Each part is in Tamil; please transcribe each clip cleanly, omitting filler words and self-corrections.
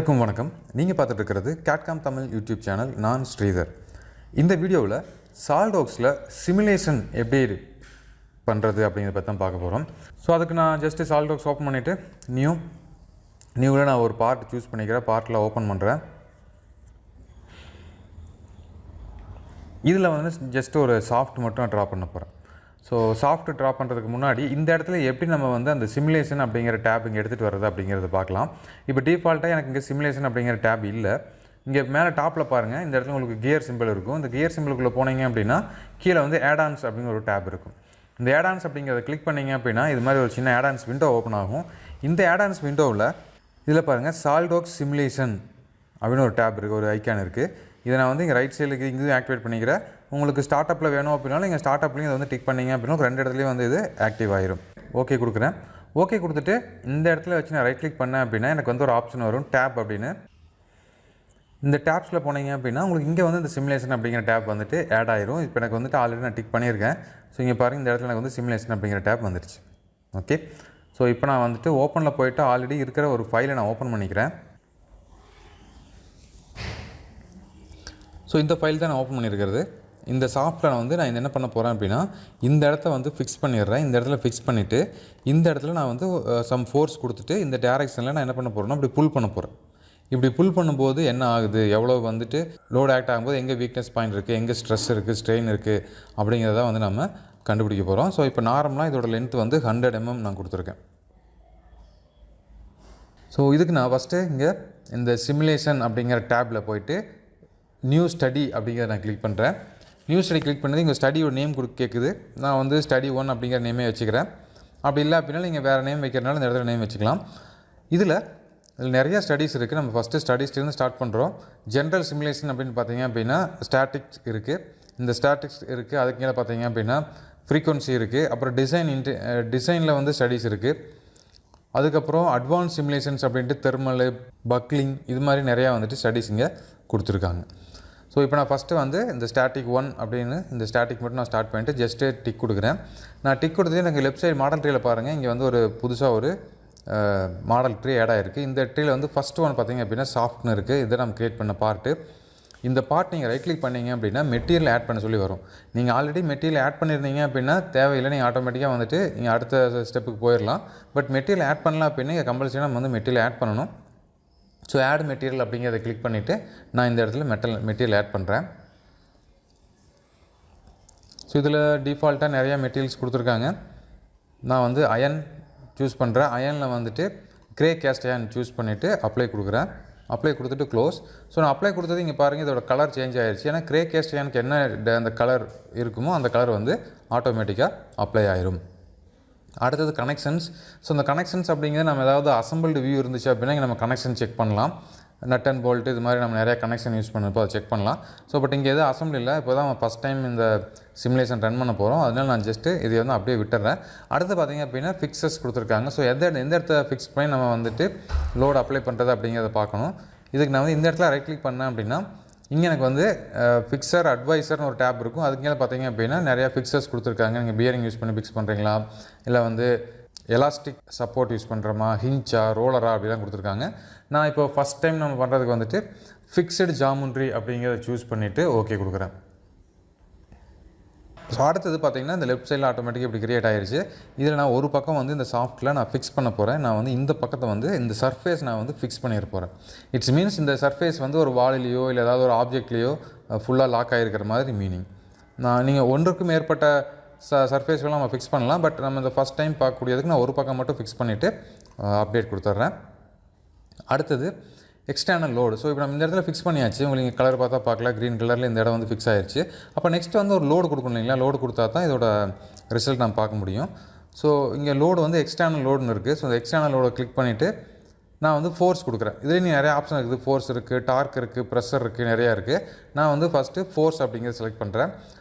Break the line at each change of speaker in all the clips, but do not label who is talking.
வணக்கம். நீங்கள் பார்த்துட்டு இருக்கிறது கேட்காம் தமிழ் யூடியூப் சேனல். நான் ஸ்ரீதர். இந்த வீடியோவில் சால்ட்வொர்க்ஸில் சிமுலேஷன் எப்படி பண்ணுறது அப்படிங்கிறத பற்றி தான் பார்க்க போகிறோம். ஸோ அதுக்கு நான் ஜஸ்ட்டு சால்ட்வொர்க்ஸ் ஓப்பன் பண்ணிவிட்டு நியூவில் நான் ஒரு பார்ட் சூஸ் பண்ணிக்கிறேன். பார்ட்டில் ஓப்பன் பண்ணுறேன். இதில் வந்து ஜஸ்ட் ஒரு சாஃப்ட் மட்டும் நான் ட்ரா பண்ண போகிறேன். ஸோ சாஃப்ட் ட்ரா பண்ணுறதுக்கு முன்னாடி இந்த இடத்துல எப்படி நம்ம வந்து அந்த சிமுலேஷன் அப்படிங்கிற டேப் இங்கே எடுத்துகிட்டு வர்றது அப்படிங்கிறத பார்க்கலாம். இப்போ டிஃபால்ட்டாக எனக்கு இங்கே சிமுலேஷன் அப்படிங்கிற டேப் இல்லை. இங்கே மேலே டாப்பில் பாருங்கள், இந்த இடத்துல உங்களுக்கு கியர் சிம்பிள் இருக்கும். இந்த கியர் சிம்பிளுக்குள்ளே போனீங்க அப்படின்னா கீழே வந்து ஆடான்ஸ் அப்படிங்கிற ஒரு டேப் இருக்கும். இந்த ஆடான்ஸ் அப்படிங்கிறத கிளிக் பண்ணிங்க அப்படின்னா இது மாதிரி ஒரு சின்ன ஆடான்ஸ் விண்டோ ஓப்பன் ஆகும். இந்த ஆடான்ஸ் விண்டோவில் இதில் பாருங்கள் சால்ட்வொர்க்ஸ் சிமுலேஷன் அப்படின்னு ஒரு டேப் இருக்குது, ஒரு ஐக்கான் இருக்குது. இதை நான் வந்து இங்கே ரைட் சைடுக்கு இங்கேயும் ஆக்டிவேட் பண்ணிக்கிறேன். உங்களுக்கு ஸ்டார்ட் அப்பில் வேணும் அப்படின்னாலும் நீங்கள் ஸ்டார்ட் அப்லையும் இதை வந்து டிக் பண்ணிங்க அப்படின்னா ரெண்டு இடத்துலையும் வந்து இது ஆக்டிவ் ஆயிரும். ஓகே கொடுக்குறேன். ஓகே கொடுத்துட்டு இந்த இடத்துல வச்சு நான் ரைட் கிளிக் பண்ணேன் அப்படின்னா எனக்கு வந்து ஒரு ஆப்ஷன் வரும், டேப் அப்படின்னு. இந்த டேப்ஸில் போனீங்க அப்படின்னா உங்களுக்கு இங்கே வந்து இந்த சிமுலேஷன் அப்படிங்கிற டேப் வந்துட்டு ஆட் ஆயிரும். இப்போ எனக்கு வந்துட்டு ஆல்ரெடி நான் டிக் பண்ணியிருக்கேன். ஸோ இங்கே பாருங்கள், இந்த இடத்துல எனக்கு வந்து சிமுலேஷன் அப்படிங்கிற டேப் வந்துருச்சு. ஓகே, ஸோ இப்போ நான் வந்துட்டு ஓப்பனில் போய்ட்டு ஆல்ரெடி இருக்கிற ஒரு ஃபைலை நான் ஓப்பன் பண்ணிக்கிறேன். ஸோ இந்த ஃபைல் தான் நான் ஓப்பன் பண்ணியிருக்கிறது. இந்த சாஃப்ட்வேர் வந்து நான் என்ன பண்ண போகிறேன் அப்படின்னா இந்த இடத்த வந்து ஃபிக்ஸ் பண்ணிடுறேன். இந்த இடத்துல ஃபிக்ஸ் பண்ணிவிட்டு இந்த இடத்துல நான் வந்து சம் ஃபோர்ஸ் கொடுத்துட்டு இந்த டேரெக்ஷனில் நான் என்ன பண்ண போகிறேன்னா இப்படி புல் பண்ண போகிறேன். இப்படி புல் பண்ணும்போது என்ன ஆகுது, எவ்வளோ வந்துட்டு லோட் ஆக்ட் ஆகும்போது எங்கே வீக்னஸ் பாயிண்ட் இருக்குது, எங்கே ஸ்ட்ரெஸ் இருக்குது, ஸ்ட்ரெயின் இருக்குது அப்படிங்கிறத வந்து நம்ம கண்டுபிடிக்க போகிறோம். ஸோ இப்போ நார்மலாக இதோட லென்த் வந்து 100 mm நான் கொடுத்துருக்கேன். ஸோ இதுக்கு நான் ஃபஸ்ட்டு இங்கே இந்த சிமுலேஷன் அப்படிங்கிற டேப்பில் போய்ட்டு நியூ ஸ்டடி அப்படிங்கிறத நான் கிளிக் பண்ணுறேன். நியூ ஸ்டடி கிளிக் பண்ணது இங்கே ஸ்டடியோட நேம் கேட்குது. நான் வந்து ஸ்டடி 1 அப்படிங்கிற நேமே வச்சுக்கிறேன். அப்படி இல்லை அப்படின்னா நீங்கள் வேறு நேம் வைக்கிறனால இந்த இடத்துல நேம் வச்சுக்கலாம். இதில் நிறையா ஸ்டடீஸ் இருக்குது. நம்ம ஃபஸ்ட்டு ஸ்டடீஸ்லேருந்து ஸ்டார்ட் பண்ணுறோம். ஜென்ரல் சிமுலேஷன் அப்படின்னு பார்த்தீங்க அப்படின்னா ஸ்டாட்டிக்ஸ் இருக்குது. இந்த ஸ்டாட்டிக்ஸ் இருக்குது. அதுக்கு மேலே பார்த்தீங்க அப்படின்னா ஃப்ரீக்வன்சி இருக்குது. அப்புறம் டிசைனில் வந்து ஸ்டடீஸ் இருக்குது. அதுக்கப்புறம் அட்வான்ஸ் சிமுலேஷன்ஸ் அப்படின்ட்டு தெர்மல், பக்லிங் இது மாதிரி நிறையா வந்துட்டு ஸ்டடீஸ் இங்கே கொடுத்துருக்காங்க. ஸோ இப்போ நான் ஃபஸ்ட்டு வந்து இந்த ஸ்டாட்டிக் 1 அப்படின்னு இந்த ஸ்டாட்டிக் மட்டும் நான் ஸ்டார்ட் பண்ணிட்டு ஜஸ்ட்டு டிக் கொடுக்குறேன். நான் டிக் கொடுத்தது எனக்கு லெஃப்ட் சைடு மாடல் ட்ரீயில் பாருங்கள், இங்கே வந்து ஒரு புதுசாக ஒரு மாடல் ட்ரீ ஆட் ஆகிருக்கு. இந்த ட்ரீயில் வந்து ஃபஸ்ட்டு ஒன் பார்த்திங்க அப்படின்னா சாஃப்ட்னு இருக்குது. இதை நம்ம க்ரியேட் பண்ண பார்ட்டு. இந்த பார்ட் நீங்கள் ரைட் கிளிக் பண்ணிங்க அப்படின்னா மெட்டீரியல் ஆட் பண்ண சொல்லி வரும். நீங்கள் ஆல்ரெடி மெட்டீரியல் ஆட் பண்ணியிருந்தீங்க அப்படின்னா தேவையில்லை, நீங்கள் ஆட்டோமேட்டிக்காக வந்துட்டு நீங்கள் அடுத்த ஸ்டெப்புக்கு போயிடலாம். பட் மெட்டீரியல் ஆட் பண்ணலாம் அப்படின்னா நீங்கள் கம்பல்சரியாக நம்ம வந்து மெட்டீரியல் ஆட் பண்ணணும். ஸோ ஆட் மெட்டீரியல் அப்படிங்கிறத கிளிக் பண்ணிவிட்டு நான் இந்த இடத்துல மெட்டீரியல் ஆட் பண்ணுறேன். ஸோ இதில் டிஃபால்ட்டாக நிறையா மெட்டீரியல்ஸ் கொடுத்துருக்காங்க. நான் வந்து அயன் சூஸ் பண்ணுறேன். அயனில் வந்துட்டு கிரே கேஸ்ட் அயன் சூஸ் பண்ணிவிட்டு அப்ளை கொடுக்குறேன். அப்ளை கொடுத்துட்டு க்ளோஸ். ஸோ நான் அப்ளை கொடுத்தது இங்கே பாருங்கள், இதோட கலர் சேஞ்ச் ஆகிடுச்சு. ஏன்னா கிரே கேஸ்ட் அயனுக்கு என்ன அந்த கலர் இருக்குமோ அந்த கலர் வந்து ஆட்டோமேட்டிக்காக அப்ளை ஆயிரும். அடுத்தது கனெக்ஷன்ஸ். ஸோ இந்த கனெக்ஷன்ஸ் அப்படிங்கிறது நம்ம ஏதாவது அசம்பிள்டு வியூ இருந்துச்சு அப்படின்னா இங்கே நம்ம கனெக்ஷன் செக் பண்ணலாம். நட் அண்ட் போல்ட்டு இது மாதிரி நம்ம நிறையா கனெக்ஷன் யூஸ் பண்ணப்போ அதை செக் பண்ணலாம். ஸோ பட் இங்கே எதுவும் அசம்பிள் இல்லை. இப்போ தான் ஃபஸ்ட் டைம் இந்த சிமுலேஷன் ரன் பண்ண போகிறோம். அதனால் நான் ஜஸ்ட்டு இதை வந்து அப்படியே விட்டுறேன். அடுத்து பார்த்திங்க அப்படின்னா ஃபிக்ஸஸ் கொடுத்துருக்காங்க. ஸோ எந்த இடத்த ஃபிக்ஸ் பண்ணி நம்ம வந்துட்டு லோடு அப்ளை பண்ணுறது அப்படிங்கிறத பார்க்கணும். இதுக்கு நான் வந்து இந்த இடத்துல ரைட் கிளிக் பண்ணேன் அப்படின்னா இங்கே எனக்கு வந்து ஃபிக்ஸர் அட்வைசர்னு ஒரு டேப் இருக்கும். அதுக்கு மேலே பார்த்தீங்க அப்படின்னா நிறையா ஃபிக்ஸர்ஸ் கொடுத்துருக்காங்க. நீங்கள் பியரிங் யூஸ் பண்ணி ஃபிக்ஸ் பண்ணுறீங்களா, இல்லை வந்து எலாஸ்டிக் சப்போர்ட் யூஸ் பண்ணுறோமா, ஹிஞ்சா, ரோலரா அப்படிலாம் கொடுத்துருக்காங்க. நான் இப்போ ஃபஸ்ட் டைம் நம்ம பண்ணுறதுக்கு வந்துட்டு ஃபிக்ஸடு ஜாமுண்ட்ரி அப்படிங்கிறத சூஸ் பண்ணிவிட்டு ஓகே கொடுக்குறேன். ஸோ அடுத்தது பார்த்திங்கன்னா இந்த லெஃப்ட் சைடில் ஆட்டோமேட்டிக்காக இப்படி கிரியேட் ஆகிடுச்சு. இதில் நான் ஒரு பக்கம் வந்து இந்த சாஃப்ட்டில் நான் ஃபிக்ஸ் பண்ண போகிறேன். நான் வந்து இந்த பக்கத்தை வந்து இந்த சர்ஃபேஸ் நான் வந்து ஃபிக்ஸ் பண்ணிட போகிறேன். இட்ஸ் மீன்ஸ் இந்த சர்ஃபேஸ் வந்து ஒரு வாலிலேயோ இல்லை ஏதாவது ஒரு ஆப்ஜெக்ட்லேயோ ஃபுல்லாக லாக் ஆகிருக்கிற மாதிரி மீனிங். நீங்கள் ஒன்றுக்கும் மேற்பட்ட சர்ஃபேஸ்லாம் நம்ம ஃபிக்ஸ் பண்ணலாம். பட் நம்ம இந்த ஃபஸ்ட் டைம் பார்க்கக்கூடியதுக்கு நான் ஒரு பக்கம் மட்டும் ஃபிக்ஸ் பண்ணிவிட்டு அப்டேட் கொடுத்துட்றேன். அடுத்தது எக்ஸ்டர்னல் லோடு. ஸோ இப்போ நம்ம இந்த இடத்துல ஃபிக்ஸ் பண்ணியாச்சு. உங்களுக்கு கலர் பார்த்தா பார்க்கல, க்ரீன் கலரில் இந்த இடம் வந்து ஃபிக்ஸ் ஆகிடுச்சு. அப்போ நெக்ஸ்ட் வந்து ஒரு லோடு கொடுக்கணும் இல்லைங்களா, லோடு கொடுத்தா தான் இதோட ரிசல்ட் நம்ம பார்க்க முடியும். ஸோ இங்கே லோடு வந்து எக்ஸ்டர்னல் லோடுன்னு இருக்குது. ஸோ இந்த எக்ஸ்டர்னல் லோடை கிளிக் பண்ணிவிட்டு நான் வந்து ஃபோர்ஸ் கொடுக்குறேன். இதில் நிறைய ஆப்ஷன் இருக்குது. ஃபோர்ஸ் இருக்குது, டார்க் இருக்குது, ப்ரெஷர் இருக்குது, நிறையா இருக்குது. நான் வந்து ஃபஸ்ட்டு ஃபோர்ஸ் அப்படிங்கிறத செலக்ட் பண்ணுறேன்.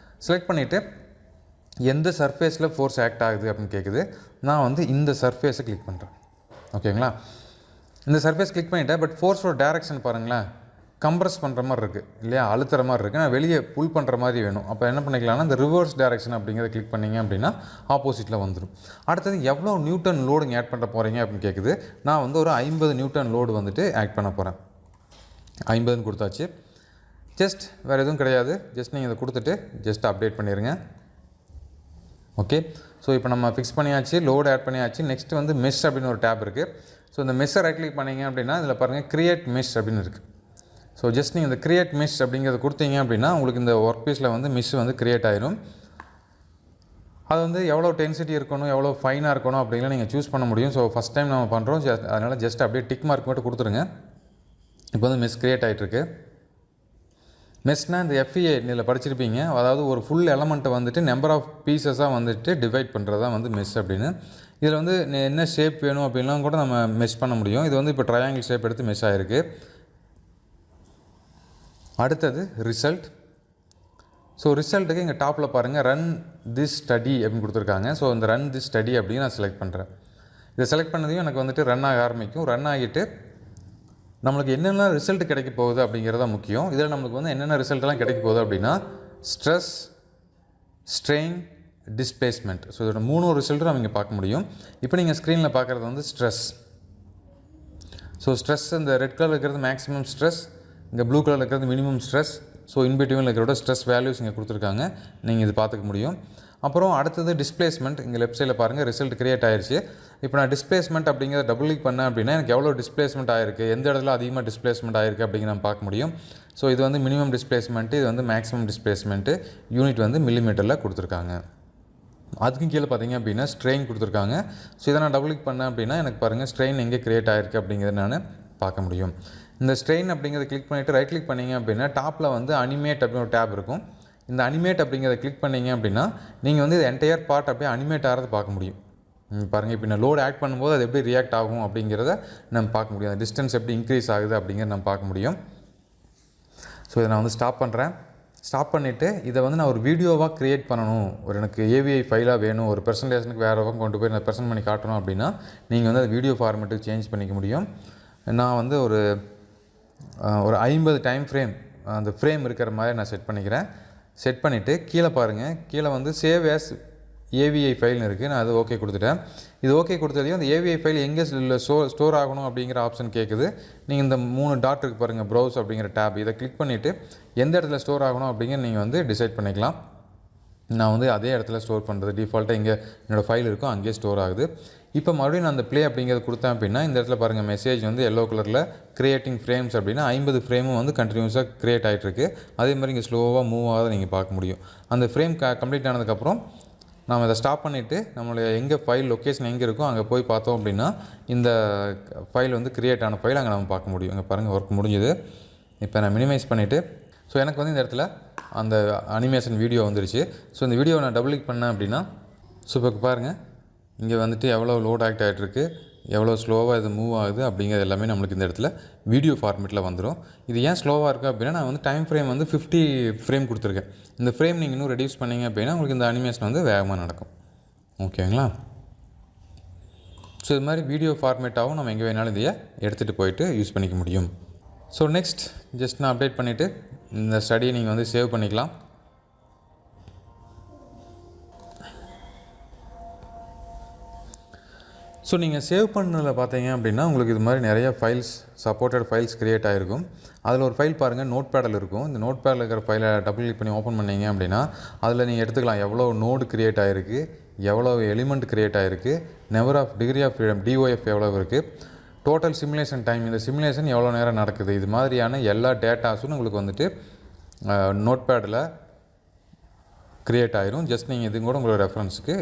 செலக்ட் பண்ணிவிட்டு எந்த சர்ஃபேஸில் ஃபோர்ஸ் ஆக்ட் ஆகுது அப்படின்னு கேட்குது. நான் வந்து இந்த சர்ஃபேஸை கிளிக் பண்ணுறேன். ஓகேங்களா, இந்த சர்ஃபேஸ் கிளிக் பண்ணிவிட்டேன். பட் ஃபோர்ஸோட டேரெக்ஷன் பாருங்களேன், கம்ப்ரஸ் பண்ணுற மாதிரி இருக்குது இல்லையா, அழுத்துற மாதிரி இருக்குது. நான் வெளியே புல் பண்ணுற மாதிரி வேணும். அப்போ என்ன பண்ணிக்கலாம்னா இந்த ரிவர்ஸ் டேரெக்ஷன் அப்படிங்கிறத கிளிக் பண்ணிங்க அப்படின்னா ஆப்போசிட்டில் வந்துடும். அடுத்தது எவ்வளோ நியூட்டன் லோடு ஆட் பண்ண போகிறீங்க அப்படின்னு கேட்குது. நான் வந்து ஒரு 50 நியூட்டன் லோடு வந்துட்டு ஆட் பண்ண போகிறேன். 50ன்னு கொடுத்தாச்சு. ஜஸ்ட் வேறு எதுவும் கிடையாது. ஜஸ்ட் நீங்கள் இதை கொடுத்துட்டு ஜஸ்ட் அப்டேட் பண்ணிடுங்க. ஓகே. ஸோ இப்போ நம்ம ஃபிக்ஸ் பண்ணியாச்சு, லோடு ஆட் பண்ணியாச்சு. நெக்ஸ்ட் வந்து மெஷ் அப்படின்னு ஒரு டேப் இருக்குது. ஸோ இந்த மெஷ்ஷை ரைட் கிளிக் பண்ணிங்க அப்படின்னா இதில் பாருங்கள் கிரியேட் மெஷ் அப்படின்னு இருக்குது. ஸோ ஜஸ்ட் நீங்கள் இந்த கிரியேட் மெஷ் அப்படிங்கிறத கொடுத்தீங்க அப்படின்னா உங்களுக்கு இந்த ஒர்க் பீஸில் வந்து மெஷ் வந்து கிரியேட் ஆயிரும். அது வந்து எவ்வளோ டென்சிட்டி இருக்கணும், எவ்வளோ ஃபைனாக இருக்கணும் அப்படிங்கலாம் நீங்கள் சூஸ் பண்ண முடியும். ஸோ ஃபஸ்ட் டைம் நம்ம பண்ணுறோம், அதனால் ஜஸ்ட் அப்படியே டிக் மார்க் மட்டும் கொடுத்துருங்க. இப்போ வந்து மெஷ் கிரியேட் ஆகிட்டுருக்கு. மெஷ்னால் இந்த FEA இதில் படிச்சிருப்பீங்க. அதாவது ஒரு ஃபுல் எலமெண்ட்டை வந்துட்டு நம்பர் ஆஃப் பீசஸாக வந்துட்டு டிவைட் பண்ணுறது தான் வந்து மெஷ் அப்படின்னு. இதில் வந்து என்ன ஷேப் வேணும் அப்படின்லாம் கூட நம்ம மெஷ் பண்ண முடியும். இது வந்து இப்போ ட்ரையாங்கிள் ஷேப் எடுத்து மெஷ் ஆகிருக்கு. அடுத்தது ரிசல்ட். ஸோ ரிசல்ட்டுக்கு இங்கே டாப்பில் பாருங்கள் ரன் திஸ் ஸ்டடி அப்படின்னு கொடுத்துருக்காங்க. ஸோ இந்த ரன் திஸ் ஸ்டடி அப்படின்னு நான் செலக்ட் பண்ணுறேன். இதை செலக்ட் பண்ணதையும் எனக்கு வந்துட்டு ரன் ஆக ஆரம்பிக்கும். ரன் ஆகிட்டு நம்மளுக்கு என்னென்ன ரிசல்ட் கிடைக்க போகுது அப்படிங்கிறத முக்கியம். இதில் நம்மளுக்கு வந்து என்னென்ன ரிசல்ட்லாம் கிடைக்க போகுது அப்படின்னா ஸ்ட்ரெஸ், ஸ்ட்ரெயின், டிஸ்பிளேஸ்மெண்ட். ஸோ இதோட 3 ரிசல்ட்டும் நம்ம இங்கே பார்க்க முடியும். இப்போ நீங்கள் ஸ்க்ரீனில் பார்க்குறது வந்து ஸ்ட்ரெஸ். ஸோ ஸ்ட்ரெஸ் இந்த ரெட் கலர் இருக்கிறது மேக்ஸிமம் ஸ்ட்ரெஸ், இங்கே ப்ளூ கலர் இருக்கிறது மினிமம் ஸ்ட்ரெஸ். ஸோ இன்பிட்வீனில் இருக்கிறோட ஸ்ட்ரெஸ் வேல்யூஸ் இங்கே கொடுத்துருக்காங்க, நீங்கள் இது பார்த்துக்க முடியும். அப்புறம் அடுத்தது டிஸ்பிளேஸ்மெண்ட். இங்கே லெஃப்ட் சைடில் பாருங்கள் ரிசல்ட் கிரியேட் ஆயிடுச்சு. இப்போ நான் டிஸ்பிளேஸ்மெண்ட் அப்படிங்கிறத டபுள் கிளிக் பண்ணேன் அப்படின்னா எனக்கு எவ்வளோ டிஸ்பிளேஸ்மெண்ட் ஆயிருக்கு, எந்த இடத்துல அதிகமாக டிஸ்பிளேஸ்மெண்ட் ஆயிருக்கு அப்படிங்கிற நம்ம பார்க்க முடியும். ஸோ இது வந்து மினிமம் டிஸ்பிளேஸ்மெண்ட்டு, இது வந்து மேக்ஸிமம் டிஸ்பிளேஸ்மெண்ட்டு. யூனிட் வந்து மில்லிமீட்டரில் கொடுத்துருக்காங்க. அதுக்கும் கீழே பார்த்தீங்க அப்படின்னா ஸ்ட்ரெயின் கொடுத்துருக்காங்க. ஸோ இதை நான் டபுள் கிளிக் பண்ணேன் அப்படின்னா எனக்கு பாருங்கள் ஸ்ட்ரெயின் எங்கே கிரியேட் ஆயிருக்கு அப்படிங்கிறத நான் பார்க்க முடியும். இந்த ஸ்ட்ரெயின் அப்படிங்கிறத கிளிக் பண்ணிவிட்டு ரைட் கிளிக் பண்ணிங்க அப்படின்னா டாப்பில் வந்து அனிமேட் அப்படின்னு ஒரு டேப் இருக்கும். இந்த அனிமேட் அப்படிங்கிறத கிளிக் பண்ணிங்க அப்படின்னா நீங்கள் வந்து இது என்டையர் பார்ட் அப்படியே அனிமேட் ஆகிறது பார்க்க முடியும். பாருங்கள் இப்போ நான் லோடு ஆட் பண்ணும்போது அது எப்படி ரியாக்ட் ஆகும் அப்படிங்கிறத நம்ம பார்க்க முடியும். அந்த டிஸ்டன்ஸ் எப்படி இன்க்ரீஸ் ஆகுது அப்படிங்கிறத நம்ம பார்க்க முடியும். ஸோ இதை நான் வந்து ஸ்டாப் பண்ணுறேன். ஸ்டாப் பண்ணிவிட்டு இதை வந்து நான் ஒரு வீடியோவாக க்ரியேட் பண்ணணும், ஒரு எனக்கு AVI ஃபைலாக வேணும், ஒரு ப்ரெசன்டேஷனுக்கு வேறு பக்கம் கொண்டு போய் நான் ப்ரெசென்ட் பண்ணி காட்டணும் அப்படின்னா நீங்கள் வந்து அது வீடியோ ஃபார்மேட்டுக்கு சேஞ்ச் பண்ணிக்க முடியும். நான் வந்து ஒரு 50 டைம் ஃப்ரேம் அந்த ஃப்ரேம் இருக்கிற மாதிரி நான் செட் பண்ணிக்கிறேன். செட் பண்ணிவிட்டு கீழே பாருங்கள், கீழே வந்து சேவ் ஆஸ் AVI ஃபைல்னு இருக்குது. நான் அது ஓகே கொடுத்துட்டேன். இது ஓகே கொடுத்ததையும் அந்த AVI ஃபைல் எங்கே ஸ்டோர் ஆகணும் அப்படிங்கிற ஆப்ஷன் கேட்குது. நீங்கள் இந்த 3 டாட் இருக்குது பாருங்கள், ப்ரௌஸ் அப்படிங்கிற டேப், இதை கிளிக் பண்ணிவிட்டு எந்த இடத்துல ஸ்டோர் ஆகணும் அப்படிங்கிற நீங்கள் வந்து டிசைட் பண்ணிக்கலாம். நான் வந்து அதே இடத்துல ஸ்டோர் பண்ணுறது டிஃபால்ட்டாக இங்கே என்னோடய ஃபைல் இருக்கும், அங்கேயே ஸ்டோர் ஆகுது. இப்போ மறுபடியும் நான் அந்த ப்ளே அப்படிங்கிறது கொடுத்தேன் அப்படின்னா இந்த இடத்துல பாருங்கள் மெசேஜ் வந்து எல்லோ கலரில் கிரியேட்டிங் ஃப்ரேம்ஸ் அப்படின்னா 50 ஃப்ரேமும் வந்து கண்டினியூஸாக க்ரியேட் ஆகிட்டுருக்கு. அதே மாதிரி இங்கே ஸ்லோவாக மூவ் ஆகாத நீங்கள் பார்க்க முடியும். அந்த ஃப்ரேம் கம்ப்ளீட் ஆனதுக்கப்புறம் நாம் இதை ஸ்டாப் பண்ணிவிட்டு நம்மளுடைய எங்கே ஃபைல் லொக்கேஷன் எங்கே இருக்கோ அங்கே போய் பார்த்தோம் அப்படின்னா இந்த ஃபைல் வந்து க்ரியேட் ஆன ஃபைல் அங்கே நம்ம பார்க்க முடியும். இங்கே பாருங்கள் ஒர்க் முடிஞ்சுது. இப்போ நான் மினிமைஸ் பண்ணிவிட்டு ஸோ எனக்கு வந்து இந்த இடத்துல அந்த அனிமேஷன் வீடியோ வந்துருச்சு. ஸோ இந்த வீடியோவை நான் டபுள் கிளிக் பண்ணேன் அப்படின்னா ஸோ இப்போ பாருங்கள் இங்கே வந்துட்டு எவ்வளோ லோட் ஆக்ட் ஆகிட்டுருக்கு, எவ்வளோ ஸ்லோவாக இது மூவ் ஆகுது அப்படிங்கிறது எல்லாமே நம்மளுக்கு இந்த இடத்துல வீடியோ ஃபார்மேட்டில் வந்துடும். இது ஏன் ஸ்லோவாக இருக்குது அப்படின்னா நான் வந்து டைம் ஃப்ரேம் வந்து 50 ஃப்ரேம் கொடுத்துருக்கேன். இந்த ஃப்ரேம் நீங்கள் இன்னும் ரெடியூஸ் பண்ணிங்க அப்படின்னா உங்களுக்கு இந்த அனிமேஷன் வந்து வேகமாக நடக்கும். ஓகேங்களா? ஸோ இது மாதிரி வீடியோ ஃபார்மேட்டாகவும் நம்ம எங்கே வேணாலும் இதையை எடுத்துகிட்டு போயிட்டு யூஸ் பண்ணிக்க முடியும். ஸோ நெக்ஸ்ட் ஜஸ்ட் நான் அப்டேட் பண்ணிவிட்டு இந்த ஸ்டடியை நீங்கள் வந்து சேவ் பண்ணிக்கலாம். ஸோ நீங்கள் சேவ் பண்ணதில் பார்த்தீங்க அப்படின்னா உங்களுக்கு இது மாதிரி நிறைய ஃபைல்ஸ் சப்போர்ட்டட் ஃபைல்ஸ் க்ரியேட் ஆகிருக்கும். அதில் ஒரு ஃபைல் பாருங்கள் நோட் பேடில் இருக்கும். இந்த நோட் பேடில் இருக்கிற ஃபைலை டபுள் கிளிக் பண்ணி ஓப்பன் பண்ணிங்க அப்படின்னா அதில் நீங்கள் எடுத்துக்கலாம் எவ்வளோ நோடு க்ரியேட் ஆகிருக்கு, எவ்வளோ எலிமெண்ட் க்ரியேட் ஆகிருக்கு, number of degree of freedom DOF எவ்வளோ இருக்குது, டோட்டல் சிமுலேஷன் டைம், இந்த சிமுலேஷன் எவ்வளோ நேரம் நடக்குது, இது மாதிரியான எல்லா டேட்டாஸும் உங்களுக்கு வந்துட்டு நோட் பேடில் க்ரியேட் ஆகிரும். ஜஸ்ட் நீங்கள் இது கூட உங்களோட ரெஃபரன்ஸுக்கு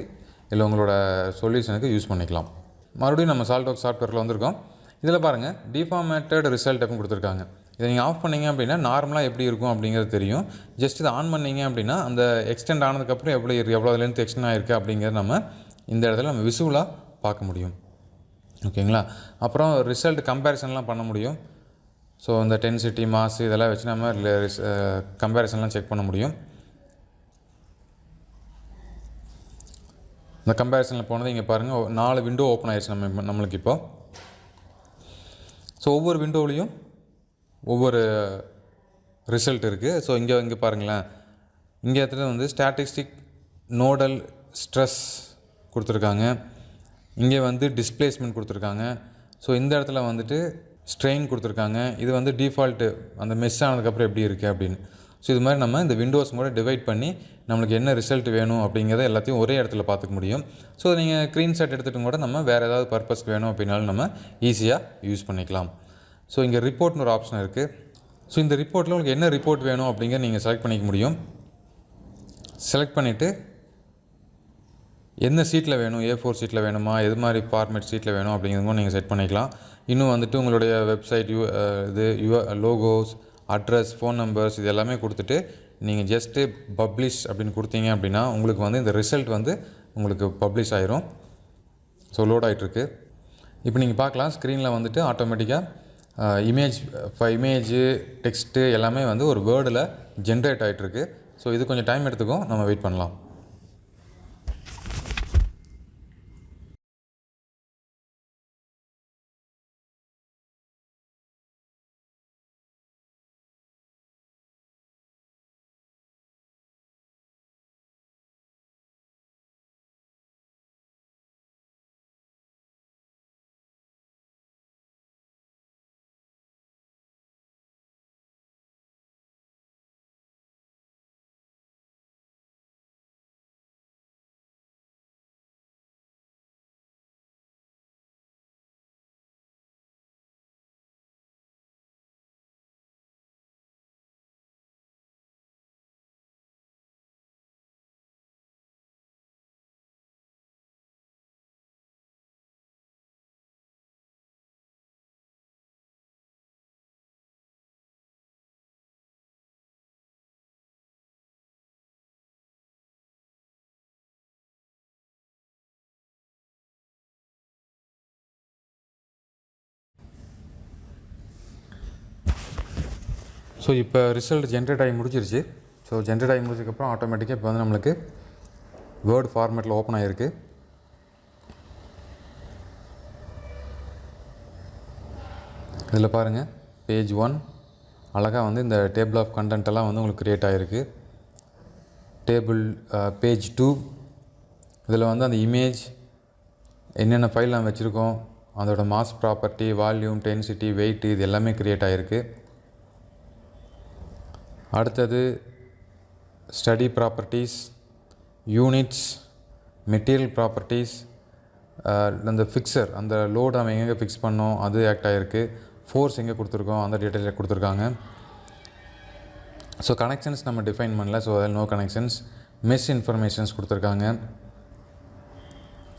இல்லை உங்களோட சொல்யூஷனுக்கு யூஸ் பண்ணிக்கலாம். மறுபடியும் நம்ம சால்ட்வொர்க்ஸ் சாஃப்ட்வேரில் வந்திருக்கோம். இதில் பாருங்கள் டிஃபார்மேட்டட் ரிசல்ட் அப்படின்னு கொடுத்துருக்காங்க. இதை நீங்கள் ஆஃப் பண்ணிங்க அப்படின்னா நார்மலாக எப்படி இருக்கும் அப்படிங்கிறது தெரியும். ஜஸ்ட் இதை ஆன் பண்ணிங்க அப்படின்னா அந்த எக்ஸ்டெண்ட் ஆனதுக்கப்புறம் எவ்வளோ லென்த் எக்ஸ்டெண்ட் ஆகிருக்கு அப்படிங்கிறத நம்ம இந்த இடத்துல நம்ம விசுவலாக பார்க்க முடியும். ஓகேங்களா? அப்புறம் ரிசல்ட் கம்பேரிசன்லாம் பண்ண முடியும். ஸோ இந்த டென்சிட்டி மாஸ் இதெல்லாம் வச்சு நம்ம கம்பேரிசன்லாம் செக் பண்ண முடியும். இந்த கம்பேரிசனில் போனது இங்கே பாருங்கள் 4 விண்டோ ஓப்பன் ஆகிடுச்சு நம்மளுக்கு இப்போ. ஸோ ஒவ்வொரு விண்டோவிலையும் ஒவ்வொரு ரிசல்ட் இருக்குது. ஸோ இங்கே பாருங்களேன், இங்கே இடத்துல வந்து ஸ்டாட்டிஸ்டிக், நோடல், ஸ்ட்ரெஸ் கொடுத்துருக்காங்க. இங்கே வந்து டிஸ்பிளேஸ்மெண்ட் கொடுத்துருக்காங்க. ஸோ இந்த இடத்துல வந்துட்டு ஸ்ட்ரெயின் கொடுத்துருக்காங்க. இது வந்து டிஃபால்ட்டு அந்த மெஸ் ஆனதுக்கப்புறம் எப்படி இருக்குது அப்படின்னு. ஸோ இது மாதிரி நம்ம இந்த விண்டோஸ் கூட டிவைட் பண்ணி நம்மளுக்கு என்ன ரிசல்ட் வேணும் அப்படிங்கிறத எல்லாத்தையும் ஒரே இடத்துல பார்த்துக்க முடியும். ஸோ நீங்கள் ஸ்க்ரீன்ஷாட் எடுத்துகிட்டு கூட நம்ம வேறு ஏதாவது பர்பஸ்க்கு வேணும் அப்படின்னாலும் நம்ம ஈஸியாக யூஸ் பண்ணிக்கலாம். ஸோ இங்கே ரிப்போர்ட்னு ஒரு ஆப்ஷன் இருக்குது. ஸோ இந்த ரிப்போர்ட்டில் உங்களுக்கு என்ன ரிப்போர்ட் வேணும் அப்படிங்கிறத நீங்கள் செலக்ட் பண்ணிக்க முடியும். செலக்ட் பண்ணிவிட்டு எந்த சீட்டில் வேணும், A4 சீட்டில் வேணுமா, எது மாதிரி ஃபார்மேட் சீட்டில் வேணும் அப்படிங்கிறதும் நீங்கள் செட் பண்ணிக்கலாம். இன்னும் வந்துட்டு உங்களுடைய website logos, address, phone numbers இது எல்லாமே கொடுத்துட்டு நீங்கள் ஜஸ்ட்டு பப்ளிஷ் அப்படின்னு கொடுத்தீங்க அப்படின்னா உங்களுக்கு வந்து இந்த ரிசல்ட் வந்து உங்களுக்கு பப்ளிஷ் ஆயிரும். ஸோ லோட் ஆகிட்டுருக்கு. இப்போ நீங்கள் பார்க்கலாம் ஸ்க்ரீனில் வந்துட்டு ஆட்டோமேட்டிக்காக இமேஜு டெக்ஸ்ட்டு எல்லாமே வந்து ஒரு வேர்டில் ஜென்ரேட் ஆகிட்டுருக்கு. ஸோ இது கொஞ்சம் டைம் எடுத்துக்கும், நம்ம வெயிட் பண்ணலாம். ஸோ இப்போ ரிசல்ட் ஜென்ரேட் ஆகி முடிஞ்சிருச்சு. ஸோ ஜென்ரேட் ஆகி முடிச்சதுக்கப்புறம் ஆட்டோமேட்டிக்காக இப்போ வந்து நம்மளுக்கு வேர்ட் ஃபார்மேட்டில் ஓப்பன் ஆகிருக்கு. இதில் பாருங்கள் பேஜ் 1 அழகாக வந்து இந்த டேபிள் ஆஃப் கண்டென்ட்டெல்லாம் வந்து உங்களுக்கு க்ரியேட் ஆகிருக்கு. பேஜ் 2 இதில் வந்து அந்த இமேஜ் என்னென்ன ஃபைல் நம்ம வச்சுருக்கோம், அதோட mass property, volume, density, weight இது எல்லாமே க்ரியேட் ஆகிருக்கு. அடுத்தது study properties, units, material properties, அந்த ஃபிக்சர் அந்த லோடு நம்ம எங்கே ஃபிக்ஸ் பண்ணோம் அது ஆக்ட் ஆகிருக்கு. ஃபோர்ஸ் எங்கே கொடுத்துருக்கோம் அந்த டீட்டெயிலில் கொடுத்துருக்காங்க. ஸோ கனெக்ஷன்ஸ் நம்ம டிஃபைன் பண்ணல, ஸோ அதில் நோ கனெக்ஷன்ஸ். மெஷ் இன்ஃபர்மேஷன்ஸ் கொடுத்துருக்காங்க.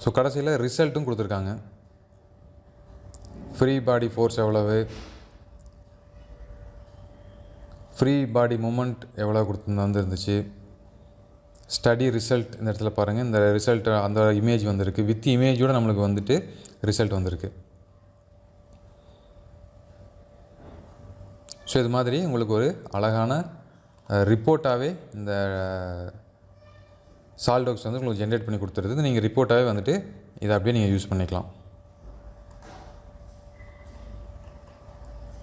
ஸோ கடைசியில் ரிசல்ட்டும் கொடுத்துருக்காங்க. ஃப்ரீ பாடி ஃபோர்ஸ் எவ்வளவு, ஃப்ரீ பாடி மூமெண்ட் எவ்வளோ வந்துருந்துச்சு. ஸ்டடி ரிசல்ட் இந்த இடத்துல பாருங்கள், இந்த ரிசல்ட் அந்த இமேஜ் வந்திருக்கு. வித் இமேஜோடு நம்மளுக்கு வந்துட்டு ரிசல்ட் வந்திருக்கு. ஸோ இது மாதிரி உங்களுக்கு ஒரு அழகான ரிப்போர்ட்டாகவே இந்த சாலிட்வொர்க்ஸ் வந்து உங்களுக்கு ஜென்ரேட் பண்ணி கொடுத்துருது. நீங்கள் ரிப்போர்ட்டாகவே வந்துட்டு இதை அப்படியே நீங்கள் யூஸ் பண்ணிக்கலாம்.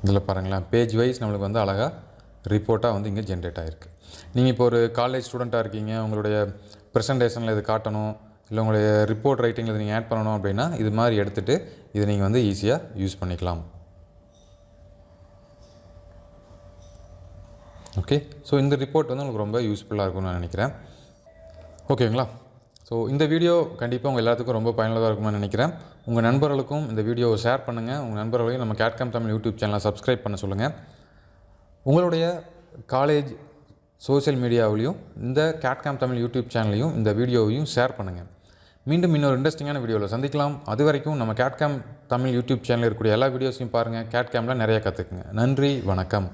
இதில் பாருங்களேன், பேஜ் வைஸ் நம்மளுக்கு வந்து அழகாக ரிப்போர்ட்டாக வந்து இங்கே ஜென்ரேட் ஆகிருக்கு. நீங்கள் இப்போ ஒரு காலேஜ் ஸ்டூடெண்ட்டாக இருக்கீங்க, உங்களுடைய ப்ரெசன்டேஷனில் இது காட்டணும், இல்லை உங்களுடைய ரிப்போர்ட் ரைட்டிங்கில் இது நீங்கள் ஆட் பண்ணணும் அப்படின்னா இது மாதிரி எடுத்துகிட்டு இதை நீங்கள் வந்து ஈஸியாக யூஸ் பண்ணிக்கலாம். ஓகே, ஸோ இந்த ரிப்போர்ட் வந்து உங்களுக்கு ரொம்ப யூஸ்ஃபுல்லாக இருக்கும்னு நான் நினைக்கிறேன். ஓகேங்களா? ஸோ இந்த வீடியோ கண்டிப்பாக உங்கள் எல்லாத்துக்கும் ரொம்ப பயனுள்ளதாக இருக்கும்னு நினைக்கிறேன். உங்கள் நண்பர்களுக்கும் இந்த வீடியோவை ஷேர் பண்ணுங்கள். உங்கள் நண்பர்களையும் நம்ம கேட்காம் தமிழ் யூடியூப் சேனலை சப்ஸ்கிரைப் பண்ண சொல்லுங்கள். உங்களுடைய காலேஜ் சோஷியல் மீடியாவிலையும் இந்த கேட்காம் தமிழ் யூடியூப் சேனலையும் இந்த வீடியோவையும் ஷேர் பண்ணுங்கள். மீண்டும் இன்னொரு இன்ட்ரெஸ்டிங்கான வீடியோவில் சந்திக்கலாம். அது வரைக்கும் நம்ம கேட்காம் தமிழ் யூடியூப் சேனலில் இருக்கக்கூடிய எல்லா வீடியோஸையும் பாருங்கள். கேட்காமில் நிறைய கற்றுக்குங்க. நன்றி, வணக்கம்.